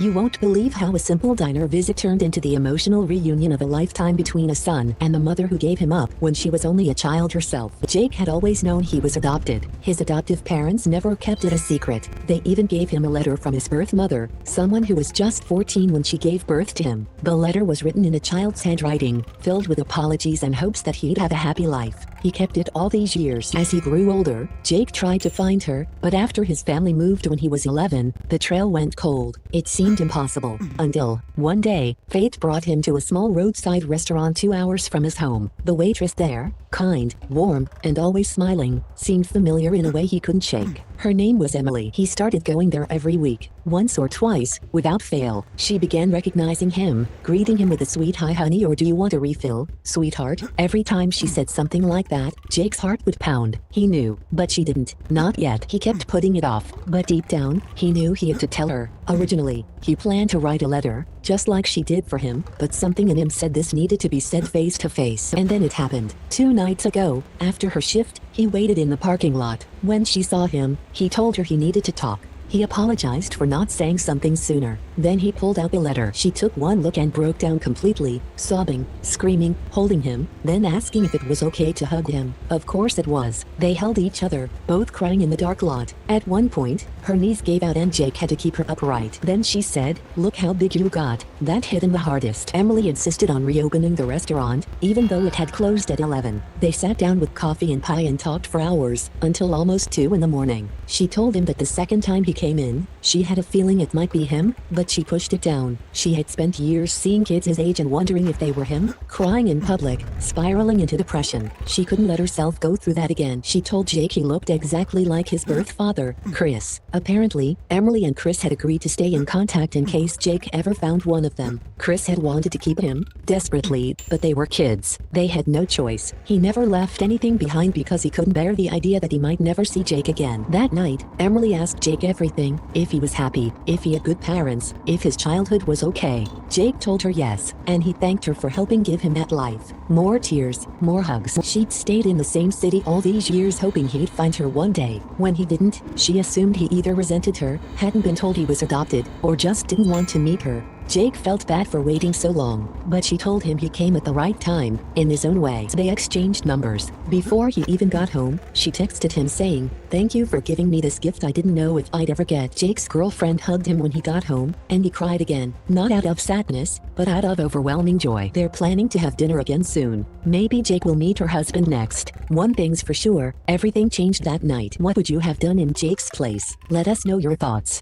You won't believe how a simple diner visit turned into the emotional reunion of a lifetime between a son and the mother who gave him up when she was only a child herself. Jake had always known he was adopted. His adoptive parents never kept it a secret. They even gave him a letter from his birth mother, someone who was just 14 when she gave birth to him. The letter was written in a child's handwriting, filled with apologies and hopes that he'd have a happy life. He kept it all these years. As he grew older, Jake tried to find her, but after his family moved when he was 11, the trail went cold. It seemed impossible, until, one day, fate brought him to a small roadside restaurant 2 hours from his home. The waitress there, kind, warm, and always smiling, seemed familiar in a way he couldn't shake. Her name was Emily. He started going there every week, once or twice, without fail. She began recognizing him, greeting him with a sweet "Hi honey," or "Do you want a refill, sweetheart?" Every time she said something like that, Jake's heart would pound. He knew, but she didn't. Not yet. He kept putting it off, but deep down, he knew he had to tell her. Originally, he planned to write a letter, just like she did for him, but something in him said this needed to be said face to face. And then it happened. 2 nights ago, after her shift, he waited in the parking lot. When she saw him, he told her he needed to talk. He apologized for not saying something sooner. Then he pulled out the letter. She took one look and broke down completely, sobbing, screaming, holding him, then asking if it was okay to hug him. Of course it was. They held each other, both crying in the dark lot. At one point, her knees gave out and Jake had to keep her upright. Then she said, "Look how big you got." That hit him the hardest. Emily insisted on reopening the restaurant, even though it had closed at 11. They sat down with coffee and pie and talked for hours, until almost 2 in the morning. She told him that the second time he came in, she had a feeling it might be him, but she pushed it down. She had spent years seeing kids his age and wondering if they were him, crying in public, spiraling into depression. She couldn't let herself go through that again. She told Jake he looked exactly like his birth father, Chris. Apparently, Emily and Chris had agreed to stay in contact in case Jake ever found one of them. Chris had wanted to keep him, desperately, but they were kids. They had no choice. He never left anything behind because he couldn't bear the idea that he might never see Jake again. That night, Emily asked Jake everything, if he was happy, if he had good parents, if his childhood was okay. Jake told her yes, and he thanked her for helping give him that life. More tears, more hugs. She'd stayed in the same city all these years hoping he'd find her one day. When he didn't, she assumed he either resented her, hadn't been told he was adopted, or just didn't want to meet her. Jake felt bad for waiting so long, but she told him he came at the right time, in his own way. They exchanged numbers. Before he even got home, she texted him saying, "Thank you for giving me this gift I didn't know if I'd ever get." Jake's girlfriend hugged him when he got home, and he cried again. Not out of sadness, but out of overwhelming joy. They're planning to have dinner again soon. Maybe Jake will meet her husband next. One thing's for sure, everything changed that night. What would you have done in Jake's place? Let us know your thoughts.